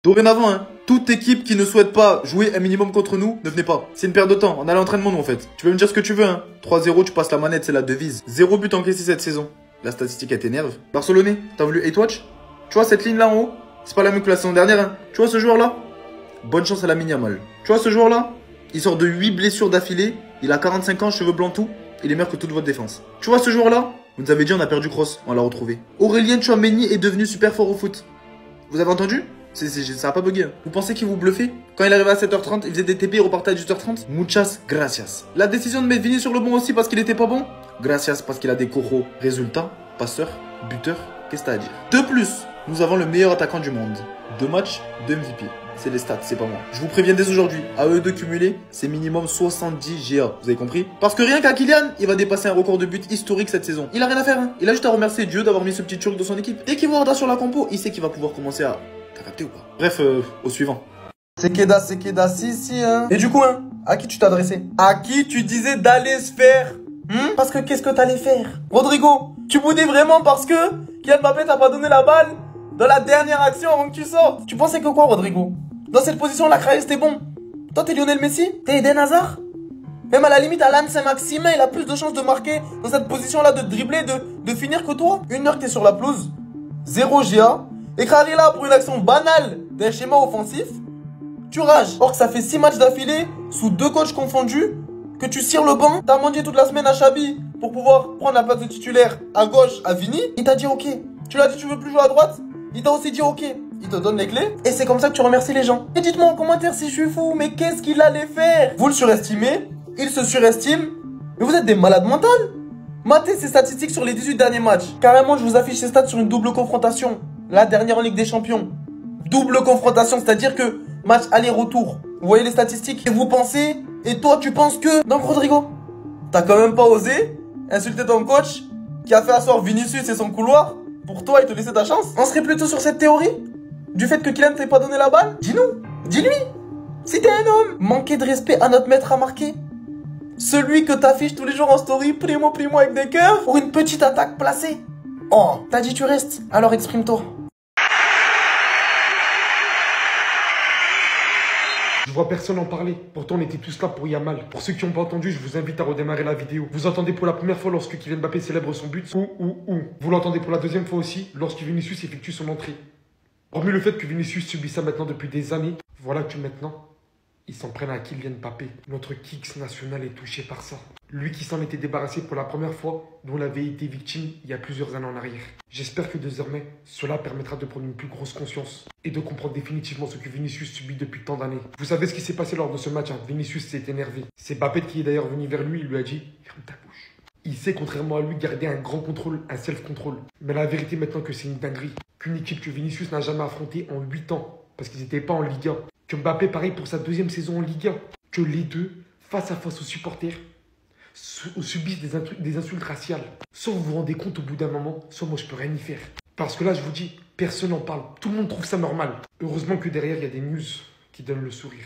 Dorénavant, hein, toute équipe qui ne souhaite pas jouer un minimum contre nous, ne venez pas. C'est une perte de temps. On a l'entraînement, nous, en fait. Tu peux me dire ce que tu veux, hein. 3-0, tu passes la manette, c'est la devise. 0 but encaissé cette saison. La statistique, elle t'énerve. Barcelonais, t'as voulu hate watch? Tu vois cette ligne-là en haut? C'est pas la même que la saison dernière, hein. Tu vois ce joueur-là? Bonne chance à la Yamal. Tu vois ce joueur-là? Il sort de 8 blessures d'affilée. Il a 45 ans, cheveux blancs tout. Il est meilleur que toute votre défense. Tu vois ce joueur-là? Vous nous avez dit on a perdu Kroos, on l'a retrouvé. Aurélien Tchouaméni est devenu super fort au foot. Vous avez entendu? Ça a pas bugué. Vous pensez qu'il vous bluffait? Quand il arrivait à 7h30, il faisait des TP, il repartait à 18h30. Muchas gracias. La décision de mettre Vini sur le banc aussi parce qu'il était pas bon? Gracias parce qu'il a des coraux. Résultat, passeur, buteur, qu'est-ce que t'as à dire? De plus, nous avons le meilleur attaquant du monde. 2 matchs, 2 MVP. C'est les stats, c'est pas moi. Je vous préviens dès aujourd'hui, à eux deux cumulés, c'est minimum 70 GA. Vous avez compris? Parce que rien qu'à Kylian, il va dépasser un record de but historique cette saison. Il a rien à faire, hein. Il a juste à remercier Dieu d'avoir mis ce petit turc dans son équipe. Dès qu'il voit Arda sur la compo, il sait qu'il va pouvoir commencer à... T'as capté ou pas? Bref, au suivant. C'est Keda, si, hein. Et du coup, hein, à qui tu t'adressais? À qui tu disais d'aller se faire? Parce que qu'est-ce que t'allais faire? Rodrigo, tu boudais vraiment parce que Kylian Mbappé t'a pas donné la balle dans la dernière action avant que tu sortes? Tu pensais que quoi, Rodrigo? Dans cette position-là, Kraïs, t'es bon. Toi, t'es Lionel Messi? T'es Eden Hazard? Même à la limite, Alan Saint-Maximin, il a plus de chances de marquer dans cette position-là, de dribbler, de finir que toi. 1 heure que t'es sur la pelouse, 0 GA, et Krari là pour une action banale d'un schéma offensif, tu rages. Or que ça fait 6 matchs d'affilée, sous 2 coachs confondus, que tu cires le banc, t'as mendié toute la semaine à Chabi pour pouvoir prendre la place de titulaire à gauche à Vini. Il t'a dit ok. Tu l'as dit tu veux plus jouer à droite? Il t'a aussi dit ok. Il te donne les clés et c'est comme ça que tu remercies les gens. Et dites-moi en commentaire si je suis fou, mais qu'est-ce qu'il allait faire? Vous le surestimez, il se surestime, mais vous êtes des malades mentales. Matez ses statistiques sur les 18 derniers matchs. Carrément, je vous affiche ses stats sur une double confrontation. La dernière en Ligue des Champions. Double confrontation, c'est-à-dire que match aller-retour. Vous voyez les statistiques et vous pensez, et toi tu penses que... Donc Rodrigo, t'as quand même pas osé insulter ton coach qui a fait asseoir Vinicius et son couloir pour toi et te laisser ta chance? On serait plutôt sur cette théorie du fait que Kylian t'ait pas donné la balle? Dis-nous, dis-lui. Si t'es un homme, manquer de respect à notre maître à marquer. Celui que t'affiches tous les jours en story, primo avec des cœurs, pour une petite attaque placée. Oh, t'as dit tu restes, alors exprime-toi. Je vois personne en parler, pourtant on était tous là pour Yamal. Pour ceux qui n'ont pas entendu, je vous invite à redémarrer la vidéo. Vous entendez pour la première fois lorsque Kylian Mbappé célèbre son but, ou. Vous l'entendez pour la deuxième fois aussi, lorsque Vinicius effectue son entrée. Hormis le fait que Vinicius subit ça maintenant depuis des années, voilà que maintenant, ils s'en prennent à Kylian Mbappé. Notre Kicks national est touché par ça. Lui qui s'en était débarrassé pour la première fois, dont il avait été victime il y a plusieurs années en arrière. J'espère que désormais, cela permettra de prendre une plus grosse conscience et de comprendre définitivement ce que Vinicius subit depuis tant d'années. Vous savez ce qui s'est passé lors de ce match, hein? Vinicius s'est énervé. C'est Mbappé qui est d'ailleurs venu vers lui, il lui a dit « Ferme ta bouche ». Il sait, contrairement à lui, garder un grand contrôle, un self-control. Mais la vérité maintenant que c'est une dinguerie. Qu'une équipe que Vinicius n'a jamais affrontée en 8 ans, parce qu'ils n'étaient pas en Liga. Que Mbappé, pareil pour sa deuxième saison en Liga. Que les deux, face à face aux supporters, subissent des insultes raciales. Soit vous vous rendez compte au bout d'un moment, soit moi je peux rien y faire. Parce que là, je vous dis, personne n'en parle. Tout le monde trouve ça normal. Heureusement que derrière, il y a des news qui donnent le sourire.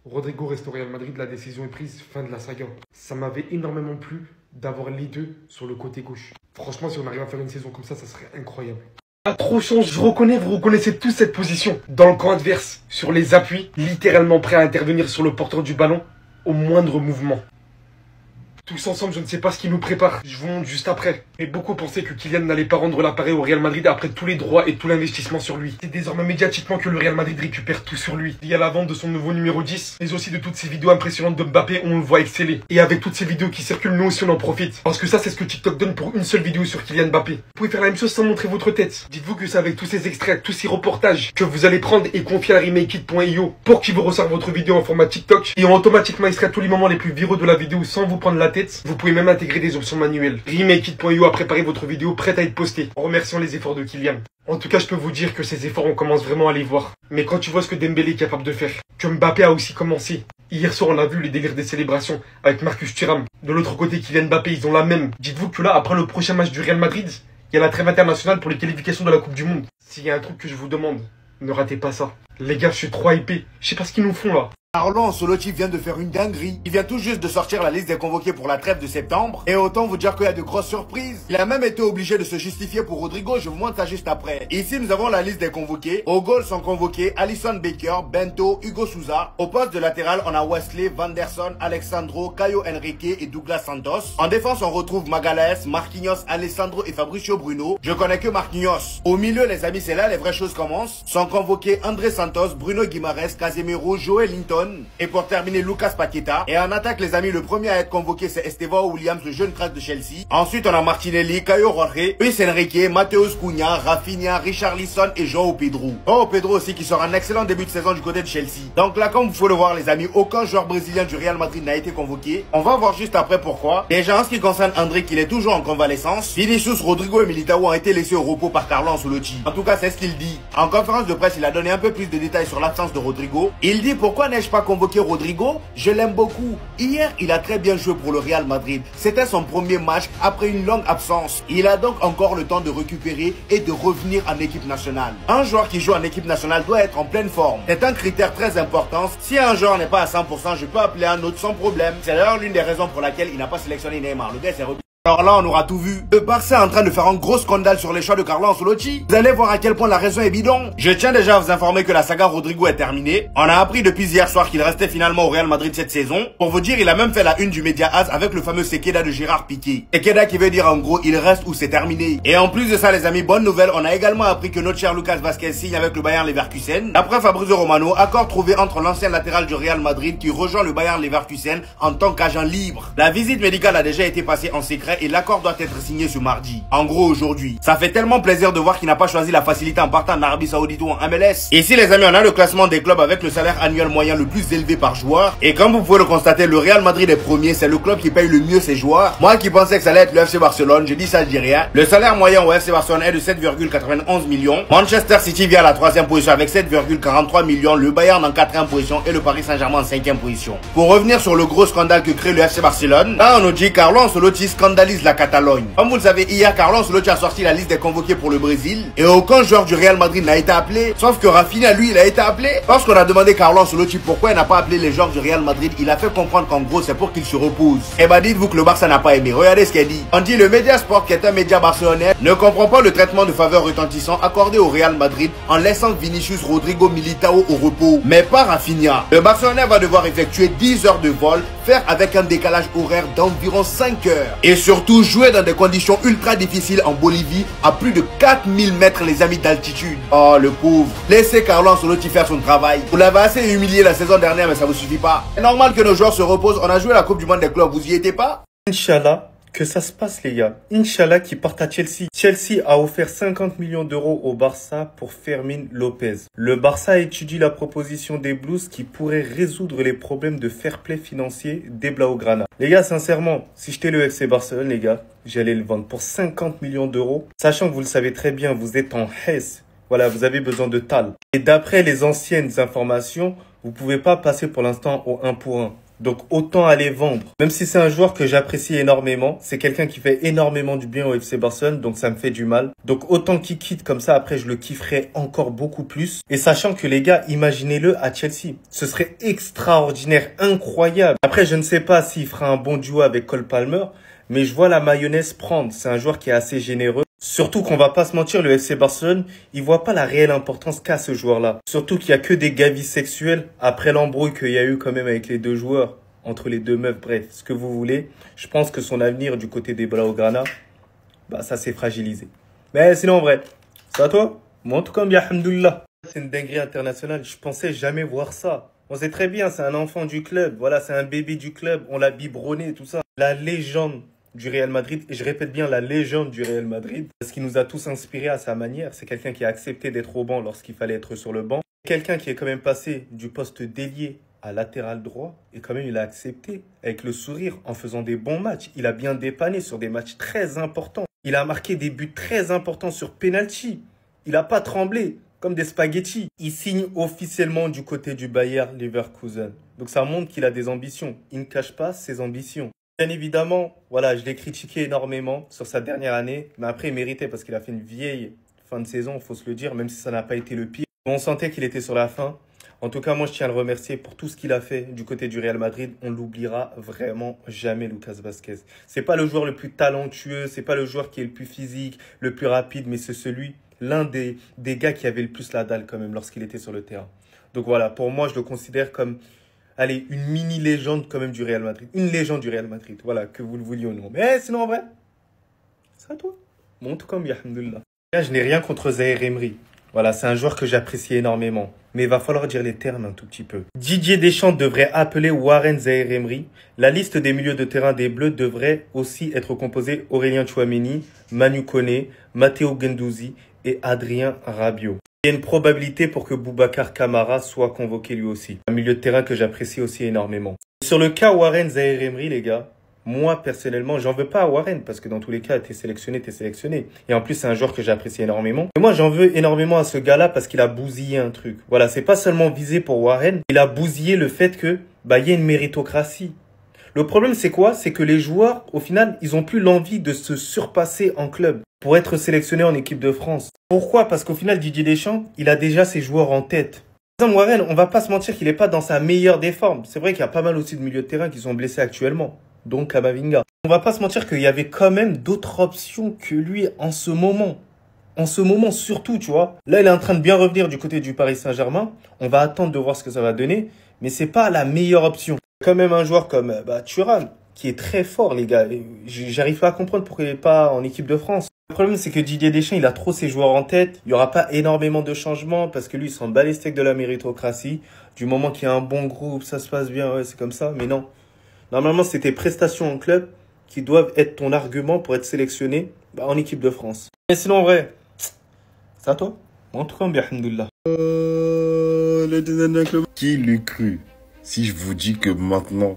Rodrigo reste au Real Madrid, la décision est prise, fin de la saga. Ça m'avait énormément plu d'avoir les deux sur le côté gauche. Franchement, si on arrive à faire une saison comme ça serait incroyable. Pas trop chance, je reconnais, vous reconnaissez tous cette position. Dans le camp adverse, sur les appuis, littéralement prêt à intervenir sur le porteur du ballon au moindre mouvement. Tous ensemble, je ne sais pas ce qui nous prépare. Je vous montre juste après. Mais beaucoup pensaient que Kylian n'allait pas rendre l'appareil au Real Madrid après tous les droits et tout l'investissement sur lui. C'est désormais médiatiquement que le Real Madrid récupère tout sur lui. Il y a la vente de son nouveau numéro 10, mais aussi de toutes ces vidéos impressionnantes de Mbappé où on le voit exceller. Et avec toutes ces vidéos qui circulent, nous aussi on en profite. Parce que ça, c'est ce que TikTok donne pour une seule vidéo sur Kylian Mbappé. Vous pouvez faire la même chose sans montrer votre tête. Dites-vous que c'est avec tous ces extraits, tous ces reportages que vous allez prendre et confier à RemakeIt.io pour qu'il vous ressorte votre vidéo en format TikTok et ont automatiquement extrait tous les moments les plus viraux de la vidéo sans vous prendre la tête. Vous pouvez même intégrer des options manuelles. RemakeIt.io a préparé votre vidéo prête à être postée, en remerciant les efforts de Kylian. En tout cas, je peux vous dire que ces efforts, on commence vraiment à les voir. Mais quand tu vois ce que Dembélé est capable de faire, que Mbappé a aussi commencé. Hier soir, on a vu les délires des célébrations avec Marcus Thuram. De l'autre côté, Kylian Mbappé, ils ont la même. Dites-vous que là, après le prochain match du Real Madrid, il y a la trêve internationale pour les qualifications de la Coupe du Monde. S'il y a un truc que je vous demande, ne ratez pas ça. Les gars, je suis trop hypé. Je sais pas ce qu'ils nous font là. Carlo Ancelotti vient de faire une dinguerie. Il vient tout juste de sortir la liste des convoqués pour la trêve de septembre. Et autant vous dire qu'il y a de grosses surprises. Il a même été obligé de se justifier pour Rodrigo, je vous montre ça juste après. Ici, nous avons la liste des convoqués. Au goal sont convoqués Alisson Becker, Bento, Hugo Souza. Au poste de latéral, on a Wesley, Vanderson, Alexandro, Caio Henrique et Douglas Santos. En défense, on retrouve Magalhaes, Marquinhos, Alessandro et Fabricio Bruno. Je connais que Marquinhos. Au milieu, les amis, c'est là les vraies choses commencent. Sont convoqués André Santos, Bruno Guimaraes, Casemiro, Joel Linton. Et pour terminer, Lucas Paqueta. Et en attaque, les amis, le premier à être convoqué, c'est Estevao Williams, le jeune crack de Chelsea. Ensuite, on a Martinelli, Caio Jorge, Luis Enrique, Mateus Cunha, Rafinha, Richarlison et João Pedro. João Pedro aussi qui sort un excellent début de saison du côté de Chelsea. Donc là, comme vous pouvez le voir, les amis, aucun joueur brésilien du Real Madrid n'a été convoqué. On va voir juste après pourquoi. Déjà, en ce qui concerne André, qu'il est toujours en convalescence. Vinicius, Rodrigo et Militao ont été laissés au repos par Carlo Ancelotti. En tout cas, c'est ce qu'il dit. En conférence de presse, il a donné un peu plus de détails sur l'absence de Rodrigo. Il dit: pourquoi n'ai-je pas convoqué Rodrigo? Je l'aime beaucoup. Hier, il a très bien joué pour le Real Madrid. C'était son premier match après une longue absence. Il a donc encore le temps de récupérer et de revenir en équipe nationale. Un joueur qui joue en équipe nationale doit être en pleine forme. C'est un critère très important. Si un joueur n'est pas à 100%, je peux appeler un autre sans problème. C'est d'ailleurs l'une des raisons pour laquelle il n'a pas sélectionné Neymar. Le gars s'est repris. Alors là, on aura tout vu. Le Barça est en train de faire un gros scandale sur les choix de Carlo Ancelotti. Vous allez voir à quel point la raison est bidon. Je tiens déjà à vous informer que la saga Rodrigo est terminée. On a appris depuis hier soir qu'il restait finalement au Real Madrid cette saison. Pour vous dire, il a même fait la une du Média AS avec le fameux Sekeda de Gérard Piqué. Sekeda qui veut dire en gros, il reste ou c'est terminé. Et en plus de ça, les amis, bonne nouvelle, on a également appris que notre cher Lucas Vazquez signe avec le Bayern Leverkusen. D'après Fabrizio Romano, accord trouvé entre l'ancien latéral du Real Madrid qui rejoint le Bayern Leverkusen en tant qu'agent libre. La visite médicale a déjà été passée en secret et l'accord doit être signé ce mardi. En gros, aujourd'hui. Ça fait tellement plaisir de voir qu'il n'a pas choisi la facilité en partant en Arabie Saoudite ou en MLS. Ici, les amis, on a le classement des clubs avec le salaire annuel moyen le plus élevé par joueur. Et comme vous pouvez le constater, le Real Madrid est premier. C'est le club qui paye le mieux ses joueurs. Moi qui pensais que ça allait être le FC Barcelone, je dis ça, je dis rien. Le salaire moyen au FC Barcelone est de 7,91 millions. Manchester City vient à la 3e position avec 7,43 millions. Le Bayern en 4e position et le Paris Saint-Germain en 5e position. Pour revenir sur le gros scandale que crée le FC Barcelone, là on nous dit Carlo Ancelotti scandalise la Catalogne. Comme vous le savez, hier, Carlo Ancelotti a sorti la liste des convoqués pour le Brésil. Et aucun joueur du Real Madrid n'a été appelé. Sauf que Rafinha, lui, il a été appelé. Lorsqu'on a demandé Carlo Ancelotti pourquoi il n'a pas appelé les joueurs du Real Madrid, il a fait comprendre qu'en gros, c'est pour qu'ils se reposent. Et bah, dites-vous que le Barça n'a pas aimé. Regardez ce qu'il dit. On dit le Média Sport, qui est un média barcelonais, ne comprend pas le traitement de faveur retentissant accordé au Real Madrid en laissant Vinicius, Rodrigo, Militao au repos. Mais pas Rafinha. Le Barcelonais va devoir effectuer 10 heures de vol, faire avec un décalage horaire d'environ 5 heures. Et surtout, jouer dans des conditions ultra difficile en Bolivie à plus de 4000 mètres les amis d'altitude. Oh le pauvre. Laissez Carlo Ancelotti faire son travail. Vous l'avez assez humilié la saison dernière mais ça vous suffit pas. C'est normal que nos joueurs se reposent. On a joué la Coupe du Monde des clubs, vous y étiez pas? Inch'Allah, que ça se passe les gars. Inch'Allah qui partent à Chelsea. Chelsea a offert 50 millions d'euros au Barça pour Fermin Lopez. Le Barça étudie la proposition des Blues qui pourrait résoudre les problèmes de fair play financier des Blaugrana. Les gars, sincèrement, si j'étais le FC Barcelone, les gars, j'allais le vendre pour 50 millions d'euros. Sachant que vous le savez très bien, vous êtes en Hesse. Voilà, vous avez besoin de tal. Et d'après les anciennes informations, vous pouvez pas passer pour l'instant au 1 pour 1. Donc autant aller vendre. Même si c'est un joueur que j'apprécie énormément, c'est quelqu'un qui fait énormément du bien au FC Barcelone, donc ça me fait du mal. Donc autant qu'il quitte comme ça, après je le kifferai encore beaucoup plus. Et sachant que les gars, imaginez-le à Chelsea. Ce serait extraordinaire, incroyable. Après je ne sais pas s'il fera un bon duo avec Cole Palmer, mais je vois la mayonnaise prendre. C'est un joueur qui est assez généreux. Surtout qu'on va pas se mentir, le FC Barcelone, il voit pas la réelle importance qu'a ce joueur-là. Surtout qu'il y a que des gavis sexuels après l'embrouille qu'il y a eu quand même avec les deux joueurs, entre les deux meufs, bref, ce que vous voulez. Je pense que son avenir du côté des Blaugrana, bah ça s'est fragilisé. Mais sinon en vrai, c'est à toi. Moi en tout cas, bien alhamdoulilah. C'est une dinguerie internationale, je pensais jamais voir ça. On sait très bien, c'est un enfant du club, voilà, c'est un bébé du club, on l'a biberonné, tout ça. La légende du Real Madrid, et je répète bien la légende du Real Madrid, ce qui nous a tous inspirés à sa manière, c'est quelqu'un qui a accepté d'être au banc lorsqu'il fallait être sur le banc, quelqu'un qui est quand même passé du poste d'ailier à latéral droit, et quand même il a accepté avec le sourire en faisant des bons matchs, il a bien dépanné sur des matchs très importants, il a marqué des buts très importants sur penalty, il n'a pas tremblé comme des spaghettis, il signe officiellement du côté du Bayer Leverkusen, donc ça montre qu'il a des ambitions, il ne cache pas ses ambitions. Bien évidemment, voilà, je l'ai critiqué énormément sur sa dernière année, mais après il méritait parce qu'il a fait une vieille fin de saison, il faut se le dire, même si ça n'a pas été le pire. On sentait qu'il était sur la fin. En tout cas, moi, je tiens à le remercier pour tout ce qu'il a fait du côté du Real Madrid. On l'oubliera vraiment jamais, Lucas Vazquez. C'est pas le joueur le plus talentueux, c'est pas le joueur qui est le plus physique, le plus rapide, mais c'est l'un des gars qui avait le plus la dalle quand même lorsqu'il était sur le terrain. Donc voilà, pour moi, je le considère comme, allez, une mini-légende quand même du Real Madrid. Une légende du Real Madrid, voilà, que vous le vouliez ou non. Mais sinon, en vrai, c'est à toi. Bon, en tout cas, alhamdoulilah. Là, je n'ai rien contre Zaïre Emery. Voilà, c'est un joueur que j'apprécie énormément. Mais il va falloir dire les termes un tout petit peu. Didier Deschamps devrait appeler Warren Zaïre Emery. La liste des milieux de terrain des Bleus devrait aussi être composée Aurélien Tchouameni, Manu Koné, Matteo Guendouzi et Adrien Rabiot. Il y a une probabilité pour que Boubacar Kamara soit convoqué lui aussi. Un milieu de terrain que j'apprécie aussi énormément. Sur le cas Warren Zaïre Emery, les gars, moi, personnellement, j'en veux pas à Warren parce que dans tous les cas, t'es sélectionné. Et en plus, c'est un joueur que j'apprécie énormément. Et moi, j'en veux énormément à ce gars-là parce qu'il a bousillé un truc. Voilà, c'est pas seulement visé pour Warren. Il a bousillé le fait que, il y a une méritocratie. Le problème, c'est quoi? C'est que les joueurs, au final, ils ont plus l'envie de se surpasser en club pour être sélectionnés en équipe de France. Pourquoi? Parce qu'au final, Didier Deschamps, il a déjà ses joueurs en tête. Par exemple, Warren, on va pas se mentir qu'il est pas dans sa meilleure des formes. C'est vrai qu'il y a pas mal aussi de milieux de terrain qui sont blessés actuellement. Donc Kamavinga. On va pas se mentir qu'il y avait quand même d'autres options que lui en ce moment. En ce moment surtout, tu vois. Là, il est en train de bien revenir du côté du Paris Saint-Germain. On va attendre de voir ce que ça va donner. Mais c'est pas la meilleure option. Quand même un joueur comme Thuram, qui est très fort, les gars. J'arrive pas à comprendre pourquoi il est pas en équipe de France. Le problème, c'est que Didier Deschamps, il a trop ses joueurs en tête. Il y aura pas énormément de changements parce que lui, il s'en bat les steaks de la méritocratie. Du moment qu'il y a un bon groupe, ça se passe bien, ouais, c'est comme ça. Mais non. Normalement, c'est tes prestations en club qui doivent être ton argument pour être sélectionné en équipe de France. Mais sinon, en vrai, c'est à toi. En tout cas, bien, alhamdoulilah. Qui l'eût cru si je vous dis que maintenant,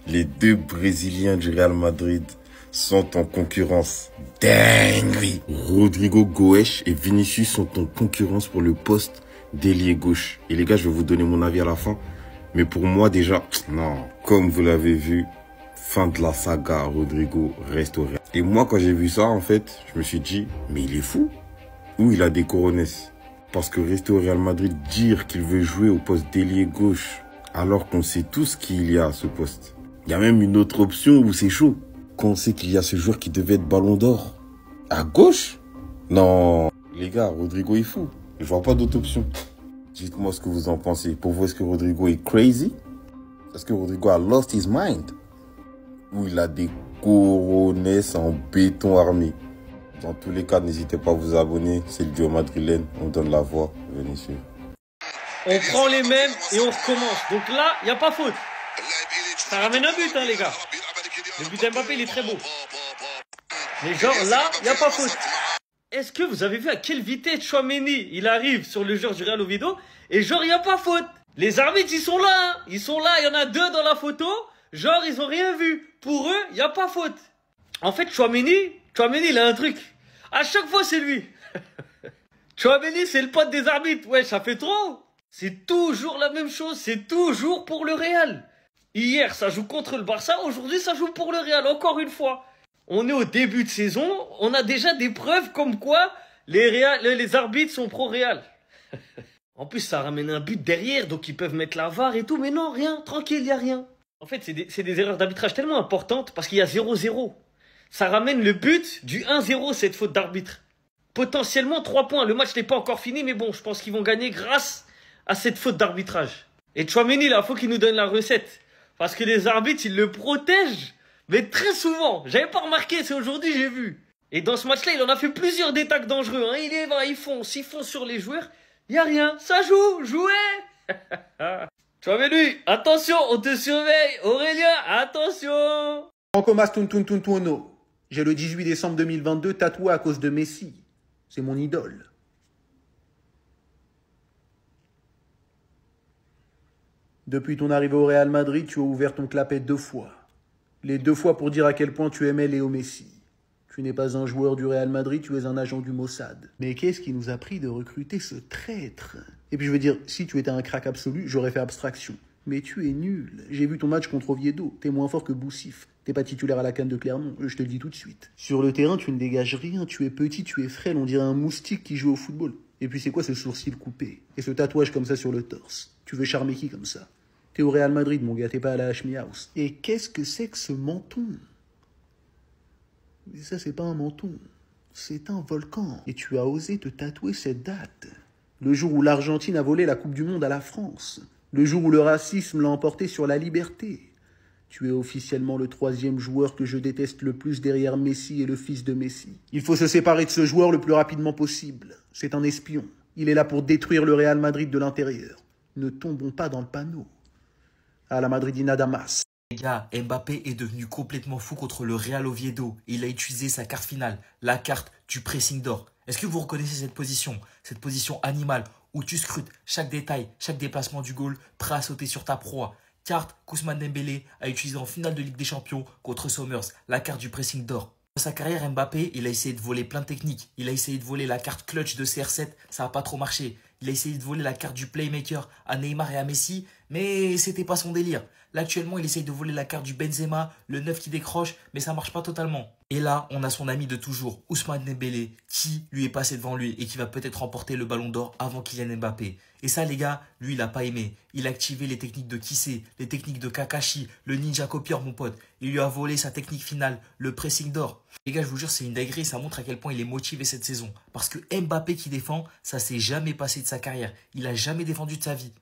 les deux Brésiliens du Real Madrid sont en concurrence? Dinguerie! Rodrigo Goes et Vinicius sont en concurrence pour le poste d'ailier gauche. Et les gars, je vais vous donner mon avis à la fin. Mais pour moi déjà, non, comme vous l'avez vu, fin de la saga, Rodrigo reste au Real. Et moi quand j'ai vu ça en fait, je me suis dit, mais il est fou. Ou il a des coronets. Parce que rester au Real Madrid, dire qu'il veut jouer au poste d'ailier gauche, alors qu'on sait tous qu'il y a à ce poste. Il y a même une autre option où c'est chaud. Quand on sait qu'il y a ce joueur qui devait être ballon d'or. À gauche? Non, les gars, Rodrigo est fou. Je vois pas d'autre option. Dites-moi ce que vous en pensez. Pour vous, est-ce que Rodrigo est crazy? Est-ce que Rodrigo a lost his mind? Ou il a des coronets en béton armé? Dans tous les cas, n'hésitez pas à vous abonner. C'est le duo madrilène. On donne la voix. Venez suivre. On prend les mêmes et on recommence. Donc là, il n'y a pas faute. Ça ramène un but, hein, les gars. Le but d'Mbappé, il est très beau. Mais genre, là, il n'y a pas faute. Est-ce que vous avez vu à quelle vitesse Tchouameni, il arrive sur le joueur du Real Oviedo? Et genre, il n'y a pas faute. Les arbitres, ils sont là, hein. Ils sont là, il y en a deux dans la photo. Genre, ils ont rien vu. Pour eux, il n'y a pas faute. En fait, Tchouameni, il a un truc. À chaque fois, c'est lui. Tchouameni, c'est le pote des arbitres. Ouais, ça fait trop. C'est toujours la même chose. C'est toujours pour le Real. Hier, ça joue contre le Barça. Aujourd'hui, ça joue pour le Real. Encore une fois. On est au début de saison. On a déjà des preuves comme quoi les arbitres sont pro-Real. En plus, ça ramène un but derrière. Donc, ils peuvent mettre la VAR et tout. Mais non, rien. Tranquille, il n'y a rien. En fait, c'est des erreurs d'arbitrage tellement importantes parce qu'il y a 0-0. Ça ramène le but du 1-0, cette faute d'arbitre. Potentiellement 3 points. Le match n'est pas encore fini, mais bon, je pense qu'ils vont gagner grâce à cette faute d'arbitrage. Et Tchouameni, là, il faut qu'il nous donne la recette. Parce que les arbitres, ils le protègent, mais très souvent. J'avais pas remarqué, c'est aujourd'hui j'ai vu. Et dans ce match-là, il en a fait plusieurs des tacles dangereux. Hein. Ils foncent sur les joueurs. Il n'y a rien. Ça joue, jouez. Tchouameni, attention, on te surveille. Aurélien, attention. Franco Mastuntuntuntuono. J'ai le 18 décembre 2022 tatoué à cause de Messi. C'est mon idole. Depuis ton arrivée au Real Madrid, tu as ouvert ton clapet 2 fois. Les 2 fois pour dire à quel point tu aimais Léo Messi. Tu n'es pas un joueur du Real Madrid, tu es un agent du Mossad. Mais qu'est-ce qui nous a pris de recruter ce traître? Et puis je veux dire, si tu étais un crack absolu, j'aurais fait abstraction. Mais tu es nul. J'ai vu ton match contre Oviedo. T'es moins fort que Boussif. T'es pas titulaire à la CAN de Clermont, je te le dis tout de suite. Sur le terrain, tu ne dégages rien. Tu es petit, tu es frêle, on dirait un moustique qui joue au football. Et puis c'est quoi ce sourcil coupé? Et ce tatouage comme ça sur le torse? Tu veux charmer qui comme ça? T'es au Real Madrid, mon gars, t'es pas à la Hashmi House. Et qu'est-ce que c'est que ce menton? Mais ça, c'est pas un menton. C'est un volcan. Et tu as osé te tatouer cette date. Le jour où l'Argentine a volé la Coupe du Monde à la France. Le jour où le racisme l'a emporté sur la liberté. Tu es officiellement le 3e joueur que je déteste le plus derrière Messi et le fils de Messi. Il faut se séparer de ce joueur le plus rapidement possible. C'est un espion. Il est là pour détruire le Real Madrid de l'intérieur. Ne tombons pas dans le panneau. À la Madridina Damas. Les gars, Mbappé est devenu complètement fou contre le Real Oviedo. Il a utilisé sa carte finale, la carte du pressing d'or. Est-ce que vous reconnaissez cette position animale où tu scrutes chaque détail, chaque déplacement du goal, prêt à sauter sur ta proie? Carte qu'Ousmane Dembélé a utilisée en finale de Ligue des Champions contre Somers, la carte du pressing d'or. Dans sa carrière, Mbappé, il a essayé de voler plein de techniques. Il a essayé de voler la carte clutch de CR7, ça n'a pas trop marché. Il a essayé de voler la carte du playmaker à Neymar et à Messi, mais c'était pas son délire. Là, actuellement, il essaye de voler la carte du Benzema, le 9 qui décroche, mais ça marche pas totalement. Et là, on a son ami de toujours, Ousmane Dembélé, qui lui est passé devant lui et qui va peut-être remporter le ballon d'or avant Kylian Mbappé. Et ça, les gars, lui, il a pas aimé. Il a activé les techniques de Kissé, les techniques de Kakashi, le ninja copieur, mon pote. Il lui a volé sa technique finale, le pressing d'or. Les gars, je vous jure, c'est une dinguerie, ça montre à quel point il est motivé cette saison. Parce que Mbappé qui défend, ça s'est jamais passé de sa carrière. Il a jamais défendu de sa vie.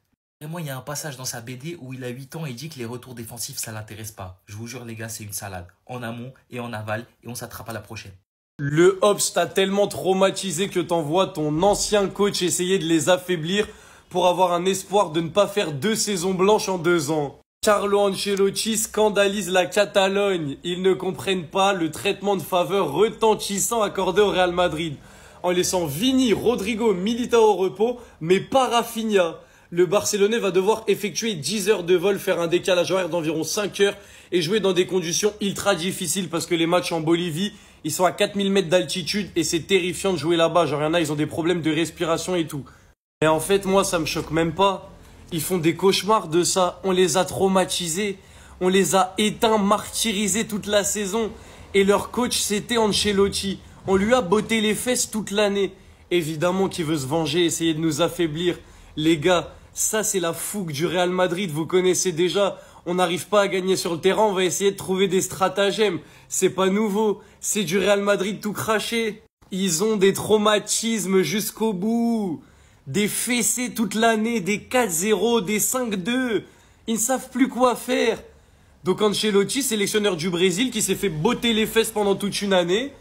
Et moi, il y a un passage dans sa BD où il a 8 ans et il dit que les retours défensifs, ça l'intéresse pas. Je vous jure, les gars, c'est une salade. En amont et en aval, et on s'attrape à la prochaine. Le Hops t'a tellement traumatisé que t'envoies ton ancien coach essayer de les affaiblir pour avoir un espoir de ne pas faire 2 saisons blanches en 2 ans. Carlo Ancelotti scandalise la Catalogne. Ils ne comprennent pas le traitement de faveur retentissant accordé au Real Madrid. En laissant Vini, Rodrigo, Militao au repos, mais pas Rafinha. Le Barcelonais va devoir effectuer 10 heures de vol, faire un décalage horaire d'environ 5 heures et jouer dans des conditions ultra difficiles parce que les matchs en Bolivie, ils sont à 4000 mètres d'altitude et c'est terrifiant de jouer là-bas. Genre, il y en a, ils ont des problèmes de respiration et tout. Et en fait, moi, ça me choque même pas. Ils font des cauchemars de ça. On les a traumatisés. On les a éteints, martyrisés toute la saison. Et leur coach, c'était Ancelotti. On lui a botté les fesses toute l'année. Évidemment qu'il veut se venger, essayer de nous affaiblir. Les gars, ça c'est la fougue du Real Madrid, vous connaissez déjà. On n'arrive pas à gagner sur le terrain, on va essayer de trouver des stratagèmes. C'est pas nouveau, c'est du Real Madrid tout craché. Ils ont des traumatismes jusqu'au bout. Des fessées toute l'année, des 4-0, des 5-2. Ils ne savent plus quoi faire. Donc Ancelotti, sélectionneur du Brésil, qui s'est fait botter les fesses pendant toute une année,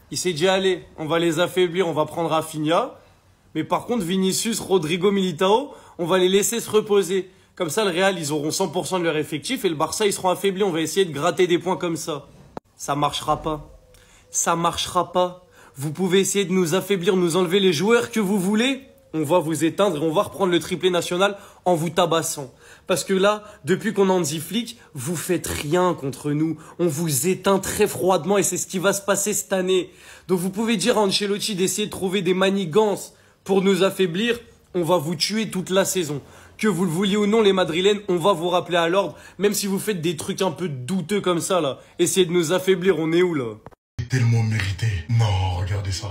il s'est dit allez, on va les affaiblir, on va prendre Rafinha. Mais par contre, Vinicius, Rodrigo, Militao, on va les laisser se reposer. Comme ça, le Real, ils auront 100% de leur effectif et le Barça, ils seront affaiblis. On va essayer de gratter des points comme ça. Ça marchera pas. Ça marchera pas. Vous pouvez essayer de nous affaiblir, nous enlever les joueurs que vous voulez. On va vous éteindre et on va reprendre le triplé national en vous tabassant. Parce que là, depuis qu'on a Hansi Flick, vous faites rien contre nous. On vous éteint très froidement et c'est ce qui va se passer cette année. Donc vous pouvez dire à Ancelotti d'essayer de trouver des manigances pour nous affaiblir. On va vous tuer toute la saison. Que vous le vouliez ou non, les Madrilènes, on va vous rappeler à l'ordre. Même si vous faites des trucs un peu douteux comme ça, là. Essayez de nous affaiblir, on est où, là? C'est tellement mérité. Non, regardez ça.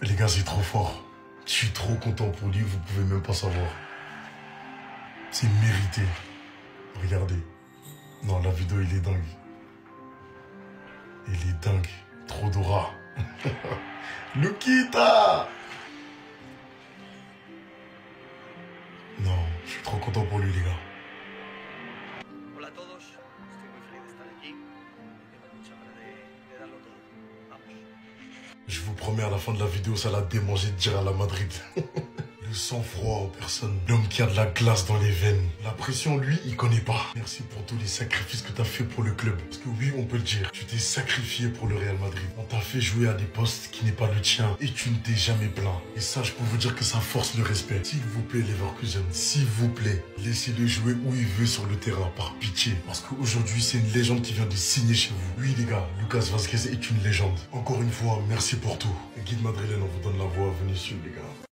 Les gars, c'est trop fort. Je suis trop content pour lui, vous pouvez même pas savoir. C'est mérité. Regardez. Non, la vidéo, il est dingue. Il est dingue. Trop d'aura. Lukita! Non, je suis trop content pour lui, les gars. Hola a todos, estoy muy feliz de estar aquí. Tengo mucha ganas de darlo todo. Vamos. Je vous promets, à la fin de la vidéo, ça l'a démangé de dire à la Madrid. Le sang-froid en personne. L'homme qui a de la glace dans les veines. La pression, lui, il connaît pas. Merci pour tous les sacrifices que tu as fait pour le club. Parce que oui, on peut le dire, tu t'es sacrifié pour le Real Madrid. On t'a fait jouer à des postes qui n'est pas le tien. Et tu ne t'es jamais plaint. Et ça, je peux vous dire que ça force le respect. S'il vous plaît, Leverkusen, s'il vous plaît, laissez-le jouer où il veut sur le terrain, par pitié. Parce qu'aujourd'hui, c'est une légende qui vient de signer chez vous. Oui, les gars, Lucas Vazquez est une légende. Encore une fois, merci pour tout. Guide Madrilène, on vous donne la voix. Venez suivre, les gars.